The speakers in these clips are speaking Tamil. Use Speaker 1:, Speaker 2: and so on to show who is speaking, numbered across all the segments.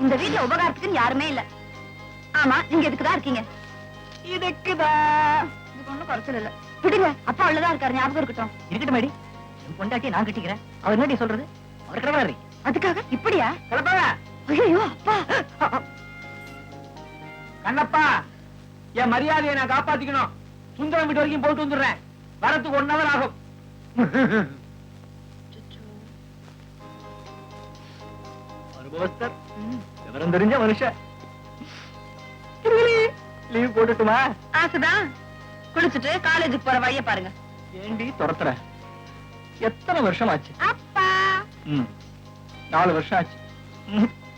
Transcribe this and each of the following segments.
Speaker 1: இந்த வீட்டுல உபகாரத்துக்குன்னு யாருமே இல்ல. ஆமா, நீங்க எதுக்குதான் இருக்கீங்க? இதுக்குதான். இதுக்கு ஒண்ணும் குறைச்சல் இல்ல. விடுங்க, அப்பா உள்ளதான் இருக்காரு, ஞாபகம் இருக்கட்டும்.
Speaker 2: இருக்கட்டும் மேடி, பொண்டாட்டி நான் கட்டிக்கிறேன். அவர் என்னடி சொல்றது? அவர் கிடவாரு.
Speaker 1: அதுக்காக இப்படியா?
Speaker 2: ஐயோ அப்பா. கண்ணப்பா, என் மரியாதையை நான் காப்பாத்திக்கணும். சுந்தரம் வீட்டு வரைக்கும் போட்டு வந்துடுறேன். வரத்துக்கு 1 hour ஆகும். விவரம் தெரிஞ்ச மனுஷன். லீவ் போட்டுட்டுமா?
Speaker 1: ஆசைதான். குளிச்சுட்டு காலேஜுக்கு போற வழிய பாருங்க.
Speaker 2: ஏண்டி துரத்துற? எத்தனை வருஷம் ஆச்சு?
Speaker 1: அப்பா
Speaker 2: 4 வருஷம் ஆச்சு.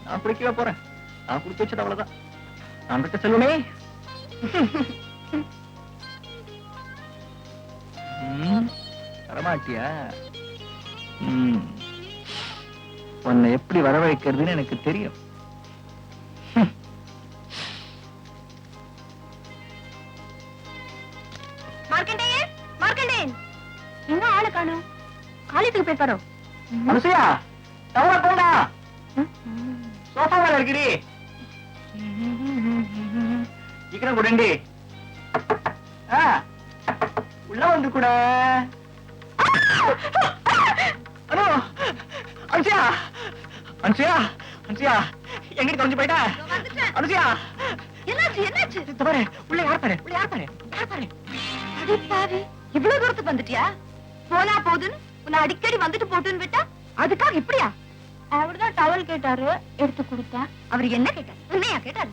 Speaker 2: நான் குளிக்கவே போறேன். நான் குளிச்சு வச்சது அவ்வளவுதான். நான் கிட்ட செல்வமே. வரமாட்டியா? உன்னை எப்படி வரவழைக்கிறதுன்னு எனக்கு தெரியும்.
Speaker 1: மார்க்கண்டேயன், மார்க்கண்டேயன், எங்க ஆளு காணோம்? காலேஜுக்கு போயிருப்பாரோ?
Speaker 2: அனுசையா, தவற போண்டா. சோஃபா மேல இருக்கிறீ. சீக்கிரம் கூடண்டி. உள்ள வந்து கூட. அனு, அனுசையா, அனுசையா, அனுசையா, எங்கிட்ட தொலைஞ்சு போயிட்டா? அனுசையா,
Speaker 1: என்னாச்சு என்னாச்சு?
Speaker 2: தவறு. உள்ள யார் பாரு, உள்ள யார் பாரு, யார் பாரு.
Speaker 1: அடிப்பாவி, இவ்வளவு தூரத்துக்கு வந்துட்டியா? போனா போதுன்னு உன்னை அடிக்கடி வந்துட்டு போட்டுன்னு விட்டா அதுக்காக இப்படியா? அவர்தான் டவல் கேட்டாரு, எடுத்து கொடுத்தேன். அவர் என்ன கேட்டாரு? உன்னையா கேட்டாரு?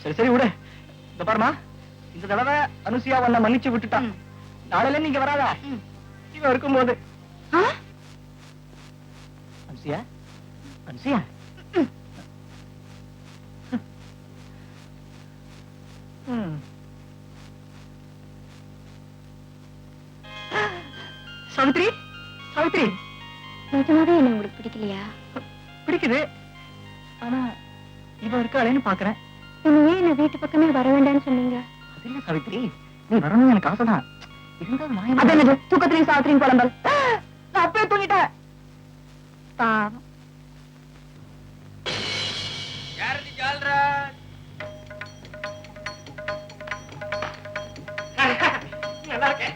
Speaker 2: சரி சரி விடு. இந்த பாருமா, இந்த தடவை அனுசியா உன்னை மன்னிச்சு விட்டுட்டான். நாளையில நீங்க வராதா? இவன் இருக்கும்போது. அனுசியா, அனுசியா, சாவித்ரி, சாவித்ரி,
Speaker 1: நிஜமாவே என்ன உங்களுக்கு பிடிக்கலையா?
Speaker 2: பிடிக்குது. ஆனா இவ இருக்காளேன்னு பாக்குறேன்.
Speaker 1: நீங்க ஏன் என்ன வீட்டு பக்கமே வர வேண்டாம்னு சொன்னீங்க?
Speaker 2: அது இல்ல சாவித்ரி, நீ வரணும்னு எனக்கு ஆசைதான். இருந்தாலும்
Speaker 1: அது என்னது தூக்கத்திலையும் சாவித்திரியும் குழம்பல்? நான் அப்பவே தூங்கிட்டேன். பாவம்.
Speaker 2: யாரடி ஜால்ரா? நல்லா இருக்கேன்.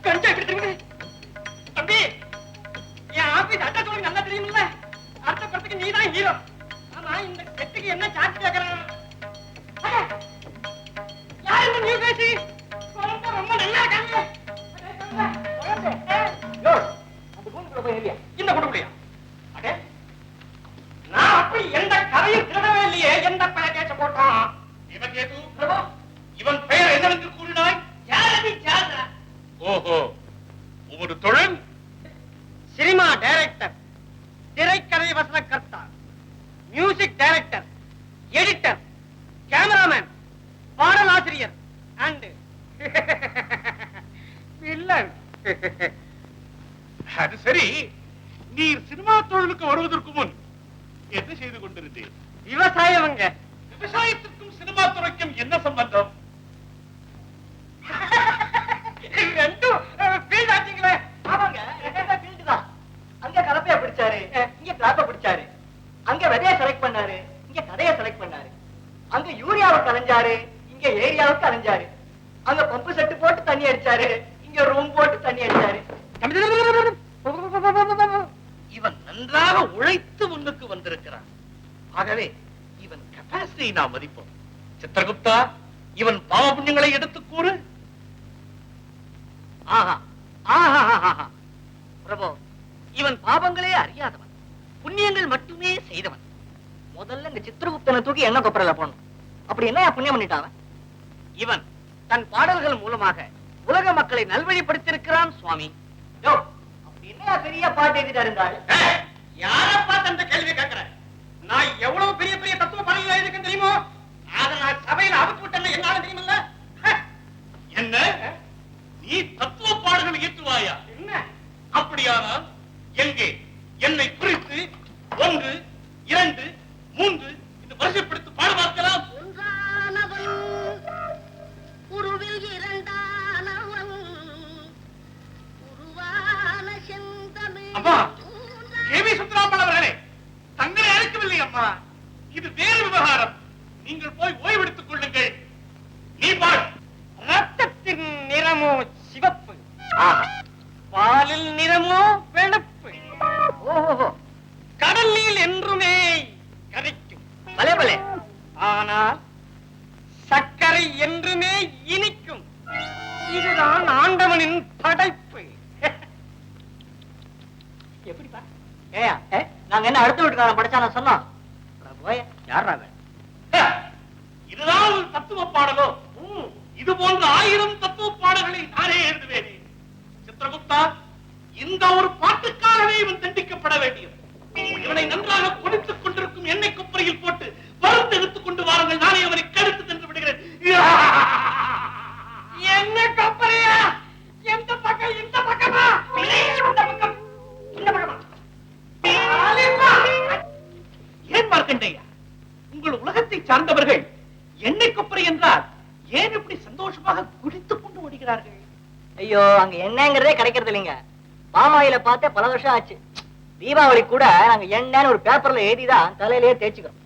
Speaker 2: கஞ்சா எடுத்துருங்க தம்பி. என் ஆபீஸ் அட்ரஸ் உனக்கு நல்லா தெரியுமில்ல? அடுத்த படத்துக்கு நீதான் ஹீரோ. ஆமா, இந்த செட்டுக்கு என்ன சார்ஜ் கேட்கறான்? யார் இந்த நியூ பேசி? ரொம்ப நல்லா இருக்காங்க. இந்த கொடுக்கலையா? அடே, நான் அப்படி எந்த கதையும் திருடவே இல்லையே. எந்த பெயர் கேட்க போட்டான்? இவன் கேட்டு பிரபு, இவன் பெயர் என்னவென்று கூறினாய்? யாரடி ஜால்ரா? ஓஹோ, ஒரு தொழில் சினிமா டைரக்டர், திரைக்கதை வசனகர்த்தா, மியூசிக் டைரக்டர், எடிட்டர், கேமராமேன், பாடலாசிரியர் அண்ட் வில்லன்.
Speaker 3: அது சரி, நீர் சினிமா தொழிலுக்கு வருவதற்கு முன் என்ன செய்து கொண்டிருந்தீர்?
Speaker 2: விவசாயவங்க.
Speaker 3: விவசாயத்திற்கும் சினிமா துறைக்கும் என்ன சம்பந்தம்?
Speaker 2: ரெண்டும் ஃபீல்ட் ஆச்சுங்களே. ஆமாங்க, ரெண்டும் ஃபீல்ட் தான். அங்க கலப்பைய பிடிச்சாரு, இங்க கிளாப்ப பிடிச்சாரு. அங்க விதைய செலக்ட் பண்ணாரு, இங்க கதைய செலக்ட் பண்ணாரு. அங்க யூரியாவுக்கு அலைஞ்சாரு, இங்க ஏரியாவுக்கு அலைஞ்சாரு. அங்க பம்பு செட்டு போட்டு தண்ணி அடிச்சாரு, இங்க ரூம் போட்டு தண்ணி அடிச்சாரு.
Speaker 3: இவன் நன்றாக உழைத்து முன்னுக்கு வந்திருக்கிறான். ஆகவே இவன் கெபாசிட்டியை நாம் மதிப்போம். சித்திரகுப்தா, இவன் பாவ புண்ணியங்களை எடுத்து கூறு.
Speaker 2: ஆஹா, ஆஹா, ஆஹா. பிரபு, இவன் பாவங்களே அறியாதவன், புண்ணியங்கள் மட்டுமே செய்தவன். முதல்ல இந்த சித்திரகுப்தனை தூக்கி என்ன கொப்பரல போடணும். அப்படி என்ன புண்ணியம் பண்ணிட்டான்? இவன் தன் பாடல்கள் மூலமாக உலக மக்களை நல்வழிப்படுத்தியிருக்கிறான் சுவாமி. அப்படி என்ன பெரிய பாட்டு எழுதிட்டாரு இருந்தாரு?
Speaker 3: யார பார்த்து அந்த கேள்வி கேட்கிற? நான் எவ்வளவு பெரிய பெரிய தத்துவ பாடல்கள் எழுதிருக்கேன் தெரியுமோ? அதை நான் சபையில அவுத்து விட்டேன்னு என்னால தெரியுமில்ல? என்ன, நீ தத்துவ பாடல்கள் இயற்றுவாயா?
Speaker 2: என்ன
Speaker 3: அப்படியானால் எங்கே என்னை குறித்து 1, 2, 3 இந்த வரிசைப்படுத்தி பாட பார்க்கலாம்.
Speaker 4: ஒன்றானவன் உருவில் இரண்டானவன் உருவான
Speaker 3: அம்மா, கேவி சுந்தராம்பல் அவர்களே, தங்களை அழைக்கவில்லை அம்மா. இது வேறு விவகாரம். நீங்கள் போய் ஓய்வெடுத்துக் கொள்ளுங்கள். நீ பார்.
Speaker 2: ரத்தத்தின் நிறமோ சிவப்பு, பாலில் நிறமோ வெளுப்பு. ஓஹோ, கடல் நீர் என்றுமே கரைக்கும். பலே பலே. ஆனால் சர்க்கரை என்றுமே இனிக்கும். இதுதான் ஆண்டவனின் படைப்பு. எப்படிப்பா? ஏயா, நாங்க என்ன அடுத்த வீட்டுக்காரன் படிச்சான சொன்னோம்? போய் யாரா வேணும்?
Speaker 3: இதுதான் ஒரு தத்துவ பாடலோ? இது போன்ற 1000 தத்துவ பாடல்களை நானே எழுதுவேனே. சித்திரகுப்தா, இந்த ஒரு பாட்டுக்காகவே இவன் தண்டிக்கப்பட வேண்டியது. இவனை நன்றாக குடித்துக் கொண்டிருக்கும் எண்ணெய் கொப்பரையில் போட்டு வறுத்து எடுத்துக் கொண்டு வாருங்கள். நானே அவனை கடுத்து சென்று விடுகிறேன்.
Speaker 2: என்ன கொப்பரையா? எந்த பக்கம்? இந்த பக்கமா? இந்த பக்கம். இந்த பக்கமா?
Speaker 3: ஏன் மார்க்கண்டையா, உங்கள் உலகத்தை சார்ந்தவர்கள் எண்ணெய் கொப்பரை என்றால் ஏன் இப்படி சந்தோஷமாக குடித்துக் கொண்டு ஓடுகிறார்கள்?
Speaker 2: ஐயோ, அங்க என்னங்கிறதே கிடைக்கிறது இல்லைங்க. பாமாயில பார்த்தே பல வருஷம் ஆச்சு. தீபாவளி கூட நாங்க எண்ணெய்னு ஒரு பேப்பர்ல எழுதிதான் தலையிலேயே தேய்ச்சிக்கிறோம்.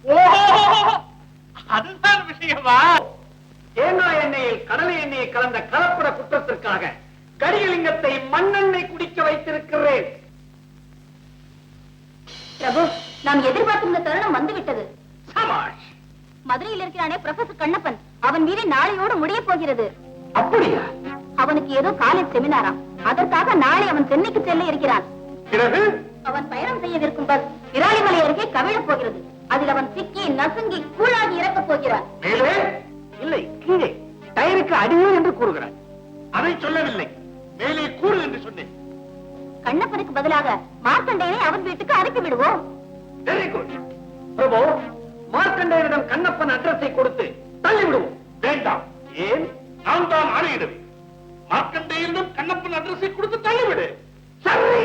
Speaker 3: ஓஹோ, அதுதான் விஷயமா? தேங்காய் எண்ணெயில் கடலை எண்ணெயை கலந்த கலப்பட குற்றத்திற்காக கடியலிங்கத்தை மண்ணெண்ணெய் குடிக்க வைத்திருக்கிறேன்.
Speaker 1: பிரபு, நாம் எதிர்பார்த்திருந்த தருணம் வந்துவிட்டது.
Speaker 3: சபாஷ்.
Speaker 1: மதுரையில் இருக்கிறானே ப்ரொஃபசர் கண்ணப்பன், அவன் மீறி நாளையோடு முடிய போகிறது.
Speaker 3: அப்படியா?
Speaker 1: அவனுக்கு ஏதோ காலேஜ் செமினாராம். அதற்காக நாளை அவன் சென்னைக்கு செல்ல இருக்கிறான்.
Speaker 3: பிறகு
Speaker 1: அவன் பயணம் செய்யவிருக்கும் பஸ் விராலிமலை அருகே கவிழப் போகிறது. அதில் அவன் சிக்கி நசுங்கி கூழாகி இறக்கப் போகிறான்.
Speaker 3: மேலே இல்லை, கீழே டயருக்கு அடியே என்று கூறுகிறார். அதை சொல்லவில்லை, மேலே கூறு என்று சொன்னேன்.
Speaker 1: கண்ணப்பனுக்கு பதிலாக மார்க்கண்டேயனை அவன் வீட்டுக்கு அனுப்பி விடுவோம்.
Speaker 3: Very good. பிரபு, மார்க்கண்டேயனிடம் கண்ணப்பன் அட்ரஸை கொடுத்து தள்ளி விடுவோம். வேண்டாம். ஏன்? நான் தான் ஆணையிடுவேன். மார்க்கண்டேயனிடம் கண்ணப்பன் அட்ரஸை கொடுத்து தள்ளிவிடு. சரி.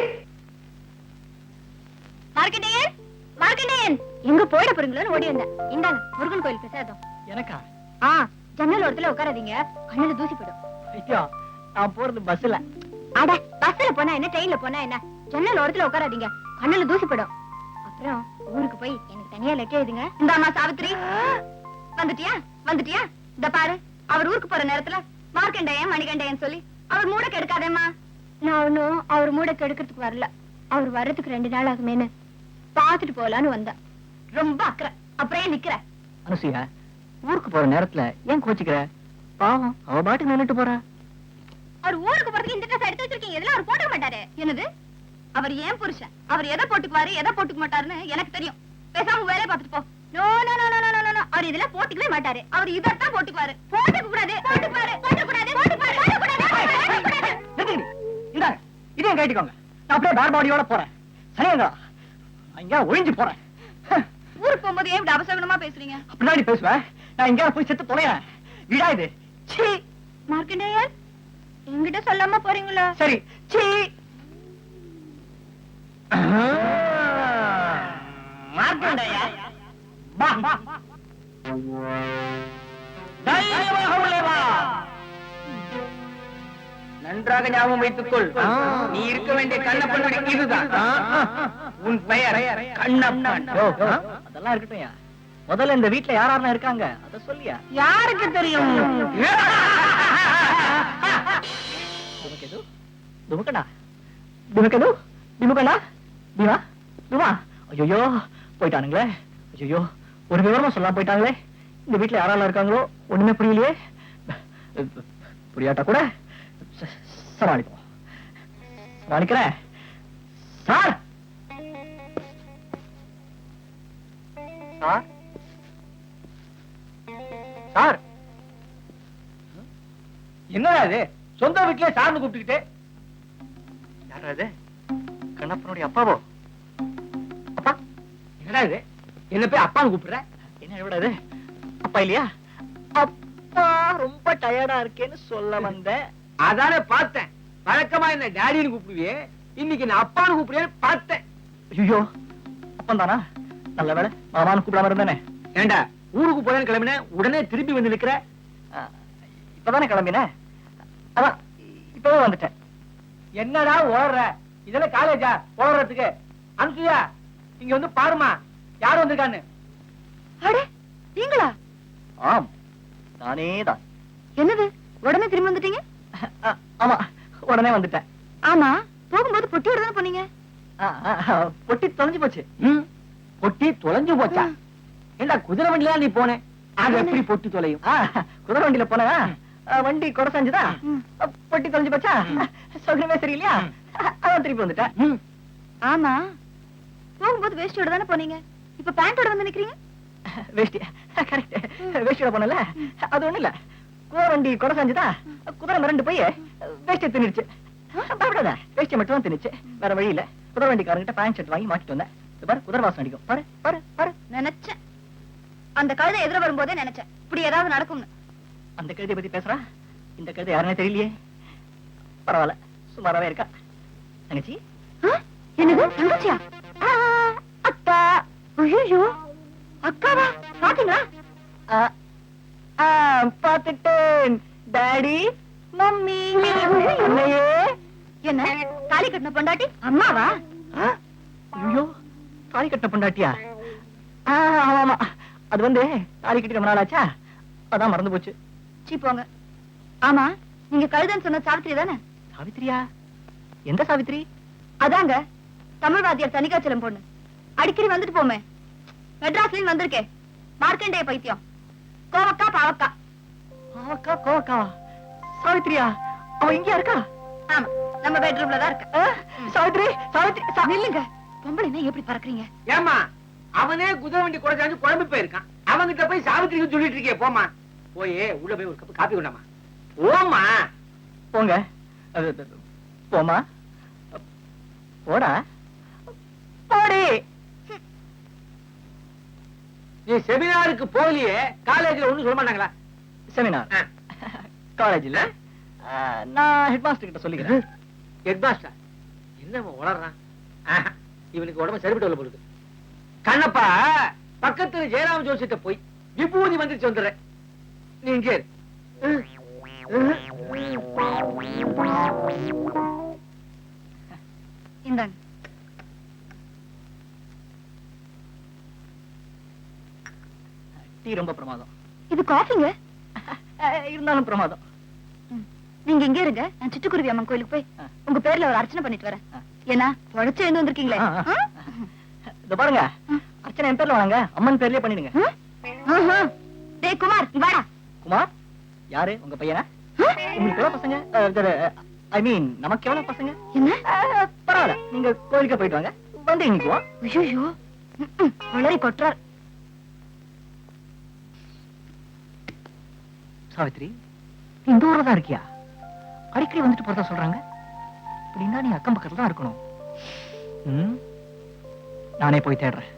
Speaker 1: மார்க்கண்டேயன், மார்க்கண்டேயன், எங்க போயிட போறீங்களோன்னு ஓடி வந்தேன். இந்தாங்க முருகன் கோயில் பிரசாதம்.
Speaker 2: எனக்கா?
Speaker 1: ஜன்னல் ஓரத்துல உட்காராதீங்க, கண்ணுல தூசி போடும்.
Speaker 2: ஐயோ, நான் போறது பஸ்ல.
Speaker 1: அட, பஸ்ல போனா என்ன, ட்ரெயின்ல போனா என்ன, ஜன்னல் ஓரத்துல உட்காராதீங்க, கண்ணுல தூசி போடும். அப்புறம் ஊருக்கு போய் எனக்கு தனியா லெட்டர் எழுதுங்க. இந்தாமா சாவித்திரி. வந்துட்டியா? வந்துட்டியா? இந்த பாரு, அவர் ஊருக்கு போற நேரத்துல மார்க்கண்டேயன் மணிகண்டையன் சொல்லி அவர் மூட கெடுக்காதேம்மா. நான் ஒன்னும் அவர் மூட கெடுக்கிறதுக்கு வரல. அவர் வர்றதுக்கு 2 நாள் ஆகுமேன்னு பாத்துட்டு போலான்னு வந்தேன். ரொம்ப அக்கறை. அப்புறம் ஏன் நிக்கிற?
Speaker 2: அனுசியா, ஊருக்கு போற நேரத்துல ஏன் கோச்சிக்கிற? பாவம், அவ பாட்டுக்கு நின்னுட்டு போறா.
Speaker 1: அவர் ஊருக்கு போறதுக்கு இந்த ட்ரெஸ் எடுத்து வச்சிருக்கீங்க, இதெல்லாம் அவர் போட்டுக்க மாட்டாரு. என்னது? அவர் ஏன் புருஷன், அவர் எதை போட்டுக்குவாரு எதை போட்டுக்க மாட்டாருன்னு எனக்கு தெரியும். பேசாம வேலையை பார்த்துட்டு போ. No no no no no no, அவர் இதெல்லாம் போட்டுக்கவே மாட்டாரு. அவர் இதத்தான் போட்டுக்குவாரு. போட்டுக்க கூடாது, போட்டுக்குவாரு, போட்டுக்கூடாது, போட்டுக்குவாரு, போட்டுக்கூடாது.
Speaker 2: இந்தாங்க, இதையும் கேட்டுக்கோங்க. நான் அப்படியே பேர்பாடியோட போறேன். சரிங்களா? இங்க ஒழிஞ்சு போறேன்.
Speaker 1: ஊருக்கு போகும்போது ஏன் இப்படி அவசரமா பேசுறீங்க?
Speaker 2: அப்படிதான் பேசுவேன். நான் இங்க போய் செத்து தொலைறேன். வீடா இது? சீ.
Speaker 1: மார்க்கண்டேயன், என்கிட்ட சொல்லாம போறீங்களா?
Speaker 2: சரி, சீ. மார்க்கண்டேயா, வா வா. தைரியமாக உள்ளே வா. நன்றாக ஞாபகம் வைத்துக்கொள். நீ இருக்க வேண்டிய கண்ணப்பன் இதுதான். உன் பெயர் கண்ணப்பன். அதெல்லாம் இருக்கட்டும். முதல்ல இந்த வீட்டுல யாரெல்லாம் இருக்காங்க அத சொல்லியா?
Speaker 1: யாருக்கு தெரியும்?
Speaker 2: துமுக்கடா, துமுக்கடு, துமுக்கடா, திவா, துவா. ஐயோ, போயிட்டானுங்களே. ஐயோ, ஒரு விவரமா சொல்லாம போயிட்டாங்களே. இந்த வீட்டுல யாரெல்லாம் இருக்காங்களோ ஒண்ணுமே புரியலையே. புரியாட்டா கூட சமாளிப்போம். சமாளிக்கிறேன். சார், சார், சார், என்னடா இது? சொந்த வீட்டிலே சார்ந்து கூப்பிட்டுக்கிட்டு. யாரா இது? கண்ணப்பனுடைய அப்பாவோ? அப்பா, என்னடா இது? என்ன போய் அப்பான்னு கூப்பிடுற? என்ன எவ்வளவு இது? அப்பா இல்லையா? அப்பா ரொம்ப டயர்டா இருக்கேன்னு சொல்ல வந்தேன்.
Speaker 3: அதானே பார்த்தேன். வழக்கமா என்ன டாடின்னு கூப்பிடுவியே, இன்னைக்கு நான் அப்பான்னு கூப்பிடுவேன்னு பார்த்தேன்.
Speaker 2: ஐயோ, அப்பன் தானா? நல்ல வேலை, மாமான்னு கூப்பிடாம இருந்தானே.
Speaker 3: ஏண்டா, ஊருக்கு போறேன்னு கிளம்பினேன், உடனே திருப்பி வந்து நிக்கிற?
Speaker 2: இப்பதானே கிளம்பினேன். அதான் இப்பவே வந்துட்டேன்.
Speaker 3: என்னடா ஓடுற?
Speaker 2: இதெல்லாம் காலேஜா போறதுக்கு? அனுசுயா இங்க வந்து பாருமா யார் வந்திருக்கான்னு.
Speaker 1: அடே நீங்களா?
Speaker 2: ஆம் நானே தான்.
Speaker 1: என்னது உடனே திரும்பி வந்துட்டீங்க?
Speaker 2: ஆமா உடனே வந்துட்டேன்.
Speaker 1: ஆமா போகும்போது பொட்டியோட தானே போனீங்க?
Speaker 2: பொட்டி தொலைஞ்சு போச்சு. பொட்டி தொலைஞ்சு போச்சா? ஏண்டா குதிரை வண்டியில நீ போனே, அது எப்படி பொட்டி தொலையும்? குதிரை வண்டியில போன வண்டி கொடை செஞ்சுதா, பொட்டி தொலைஞ்சு போச்சா? சௌகரியமே சரியில்லையா, அதான் திருப்பி வந்துட்டேன்.
Speaker 1: ஆமா போகும்போது வேஷ்டியோட தானே போனீங்க, இப்ப பேண்டோட வந்து நிக்கிறீங்க?
Speaker 2: வேஷ்டி கரெக்ட், வேஷ்டியோட போனல. அது ஒண்ணு இல்ல, குதிரை வண்டி கொடை செஞ்சுதா, குதிரை மிரண்டு போய் வேஷ்டியை தின்னுடுச்சு. பயப்படாத, வேஷ்டியை மட்டும் தான் தின்னுச்சு, வேற வழி இல்ல. குதிரை வண்டிக்காரங்கிட்ட பேண்ட் ஷர்ட் வாங்கி மாட்டிட்டு வந்தேன். பாரு குதிரை வாசம் அடிக்கும், பாரு பாரு பாரு.
Speaker 1: நினைச்சேன், அந்த கழுதை எதிர வரும்போதே நினைச்சேன் இப்படி ஏதாவது நடக்கும்னு.
Speaker 2: அந்த கழுதையை பத்தி பேசுறா, இந்த கழுதை யாருன்னே தெரியலையே. பரவாயில்ல, சுமாராவே இருக்கா. தங்கச்சி
Speaker 1: என்னது தங்கச்சியா? அக்கா. ஐயோ அக்காவா? பாத்தீங்களா?
Speaker 2: பாத்துட்டேன் டாடி மம்மி. என்னையே
Speaker 1: என்ன தாலி கட்டின பொண்டாட்டி அம்மாவா?
Speaker 2: ஐயோ தாலி கட்டின பொண்டாட்டியா? ஆமா, அது வந்து தாலி கட்டி ரொம்ப நாள் ஆச்சா, அதான் மறந்து போச்சு.
Speaker 1: சீ போங்க. ஆமா நீங்க கழுதன்னு சொன்ன சாவித்திரி தானே?
Speaker 2: சாவித்திரியா? எந்த சாவித்திரி?
Speaker 1: அதாங்க தமிழ் வாத்தியார் தனிகாச்சலம் பொண்ணு, அடிக்கடி வந்துட்டு போமே. மெட்ராஸ்ல வந்திருக்கே, மார்க்கண்டேய பைத்தியம், கோவக்கா பாவக்கா.
Speaker 2: பாவக்கா கோவக்காவா? சாவித்திரியா? அவ இங்கயா இருக்கா?
Speaker 1: ஆமா நம்ம பெட்ரூம்ல தான் இருக்க.
Speaker 2: சாவித்திரி சாவித்திரி
Speaker 1: நில்லுங்க, பொம்பளைன்னா எப்படி பறக்குறீங்க?
Speaker 3: ஏமா அவனே குதிரை வண்டி குறைச்சாஞ்சு குழம்பு போயிருக்கான், அவங்கிட்ட போய் சாவித்திரிக்கு சொல்லிட்டு இருக்கே. போமா போய் உள்ள போய் ஒரு கப் காப்பி கொண்டாமா. போமா
Speaker 2: போங்க. போமா போடா போடி.
Speaker 3: நீ செமினாருக்கு போகலையே, காலேஜ்ல ஒண்ணும் சொல்ல மாட்டாங்களா?
Speaker 2: செமினார் காலேஜ்ல நான் ஹெட் மாஸ்டர் கிட்ட சொல்லிக்கிறேன்.
Speaker 3: ஹெட் மாஸ்டர் என்ன வளர்றான்? இவனுக்கு உடம்பு சரிபட்டு உள்ள போடுது. கண்ணப்பா பக்கத்துல ஜெயராம ஜோசிட்ட போய் விபூதி வந்துச்சு வந்துடுறேன், நீ இங்கே இரு.
Speaker 1: இந்தாங்க.
Speaker 2: டீ ரொம்ப பிரமாதம்.
Speaker 1: இது காஃபிங்க.
Speaker 2: இருந்தாலும் பிரமாதம்.
Speaker 1: நீங்க இங்க இருங்க, நான் சிட்டுக்குருவி அம்மன் கோயிலுக்கு போய் உங்க பேர்ல ஒரு அர்ச்சனை பண்ணிட்டு வரேன். ஏன்னா உழைச்சு எழுந்து வந்திருக்கீங்களே.
Speaker 2: இத பாருங்க, அர்ச்சனை என் பேர்ல வாங்க, அம்மன் பேர்லயே பண்ணிடுங்க.
Speaker 1: டேய் குமார் இங்க வாடா.
Speaker 2: குமார் யாரு? உங்க பையனா? உங்களுக்கு எவ்வளவு பசங்க? ஐ மீன் நமக்கு எவ்வளவு பசங்க?
Speaker 1: என்ன?
Speaker 2: பரவாயில்ல, நீங்க கோயிலுக்கு போயிட்டு வாங்க, வந்து இன்னைக்குவோம்.
Speaker 1: ஐயோ வளரி கொட்டுறார்.
Speaker 2: சாவித்ரி இந்த ஊர்ல தான் இருக்கியா? அடிக்கடி வந்துட்டு போறதா சொல்றாங்க. இப்படின்னா நீ அக்கம் பக்கத்துல தான் இருக்கணும். நானே போய் தேடுறேன்.